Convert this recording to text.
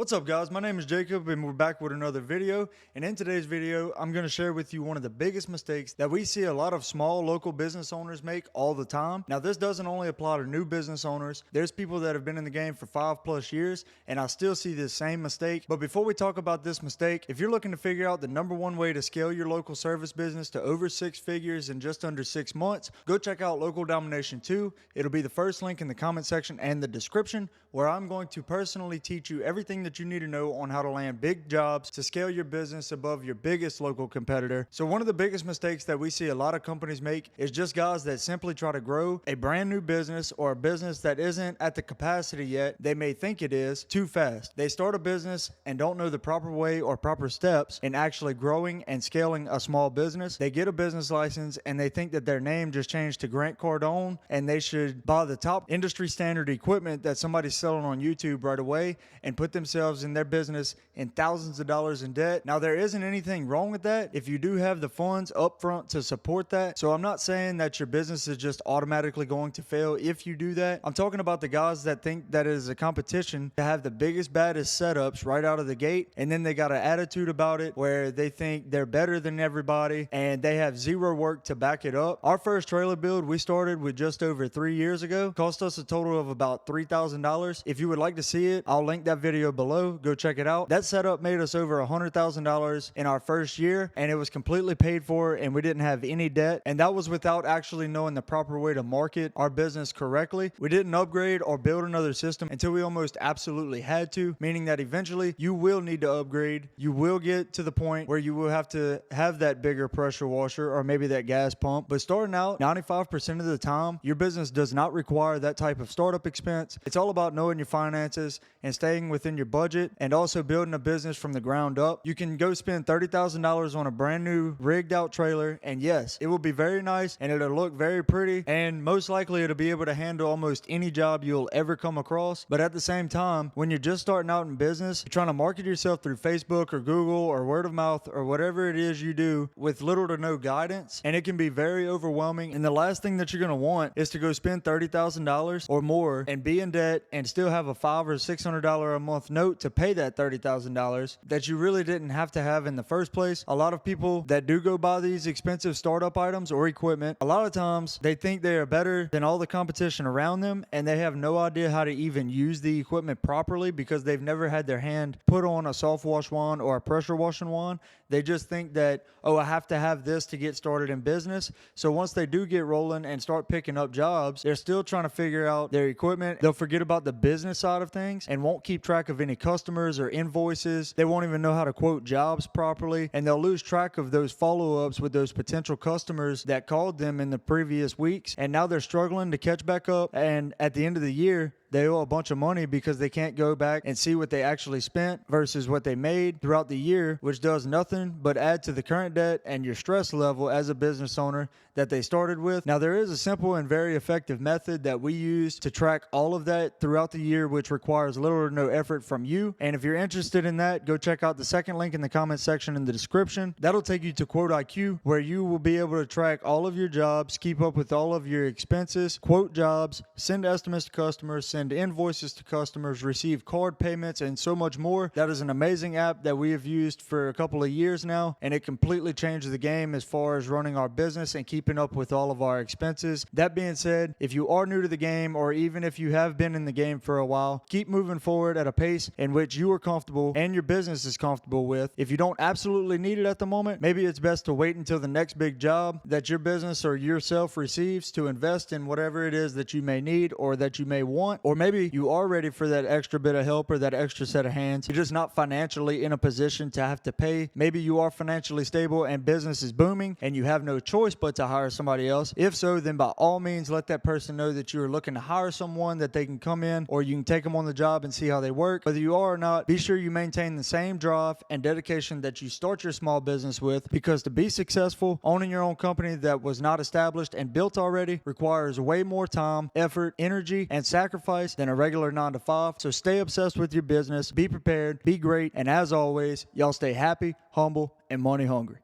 What's up guys, my name is Jacob and we're back with another video, and in today's video I'm going to share with you one of the biggest mistakes that we see a lot of small local business owners make all the time. Now this doesn't only apply to new business owners, there's people that have been in the game for 5+ years and I still see this same mistake. But before we talk about this mistake, if you're looking to figure out the #1 way to scale your local service business to over 6 figures in just under 6 months, go check out Local Domination 2. It'll be the first link in the comment section and the description, where I'm going to personally teach you everything that you need to know on how to land big jobs to scale your business above your biggest local competitor. So one of the biggest mistakes that we see a lot of companies make is just guys that simply try to grow a brand new business or a business that isn't at the capacity yet they may think it is too fast. They start a business and don't know the proper way or proper steps in actually growing and scaling a small business. They get a business license and they think that their name just changed to Grant Cardone and they should buy the top industry standard equipment that somebody's selling on YouTube right away and put themselves in their business in thousands of dollars in debt. Now there isn't anything wrong with that if you do have the funds up front to support that. So I'm not saying that your business is just automatically going to fail if you do that. I'm talking about the guys that think that it is a competition to have the biggest, baddest setups right out of the gate, and then they got an attitude about it where they think they're better than everybody and they have zero work to back it up. Our first trailer build we started with just over 3 years ago cost us a total of about $3,000. If you would like to see it, I'll link that video below. Go check it out. That setup made us over $100,000 in our first year, and it was completely paid for and we didn't have any debt, and that was without actually knowing the proper way to market our business correctly. We didn't upgrade or build another system until we almost absolutely had to, meaning that eventually you will need to upgrade. You will get to the point where you will have to have that bigger pressure washer or maybe that gas pump, but starting out 95% of the time your business does not require that type of startup expense. It's all about knowing your finances and staying within your budget, and also building a business from the ground up. You can go spend $30,000 on a brand new rigged out trailer, and yes, it will be very nice and it'll look very pretty, and most likely it'll be able to handle almost any job you'll ever come across. But at the same time, when you're just starting out in business, you're trying to market yourself through Facebook or Google or word of mouth or whatever it is you do with little to no guidance, and it can be very overwhelming. And the last thing that you're going to want is to go spend $30,000 or more and be in debt and still have a $500 or $600 a month note to pay that $30,000 that you really didn't have to have in the first place. A lot of people that do go buy these expensive startup items or equipment, a lot of times they think they are better than all the competition around them, and they have no idea how to even use the equipment properly because they've never had their hand put on a soft wash wand or a pressure washing wand. They just think that, oh, I have to have this to get started in business. So once they do get rolling and start picking up jobs, they're still trying to figure out their equipment. They'll forget about the business side of things and won't keep track of any customers or invoices. They won't even know how to quote jobs properly, and they'll lose track of those follow-ups with those potential customers that called them in the previous weeks, and now they're struggling to catch back up, and at the end of the year they owe a bunch of money because they can't go back and see what they actually spent versus what they made throughout the year, which does nothing but add to the current debt and your stress level as a business owner that they started with. Now there is a simple and very effective method that we use to track all of that throughout the year, which requires little or no effort from you. And if you're interested in that, go check out the second link in the comment section in the description. That'll take you to Quote IQ, where you will be able to track all of your jobs, keep up with all of your expenses, quote jobs, send estimates to customers, send invoices to customers, receive card payments, and so much more. That is an amazing app that we have used for a couple of years now, and it completely changed the game as far as running our business and keeping up with all of our expenses. That being said, if you are new to the game, or even if you have been in the game for a while, keep moving forward at a pace in which you are comfortable and your business is comfortable with. If you don't absolutely need it at the moment, maybe it's best to wait until the next big job that your business or yourself receives to invest in whatever it is that you may need or that you may want. Or maybe you are ready for that extra bit of help or that extra set of hands. You're just not financially in a position to have to pay. Maybe you are financially stable and business is booming and you have no choice but to hire somebody else. If so, then by all means let that person know that you are looking to hire someone that they can come in, or you can take them on the job and see how they work. Whether you are or not, be sure you maintain the same drive and dedication that you start your small business with, because to be successful, owning your own company that was not established and built already requires way more time, effort, energy, and sacrifice than a regular 9-to-5. So stay obsessed with your business, be prepared, be great, and as always, y'all stay happy, humble, and money hungry.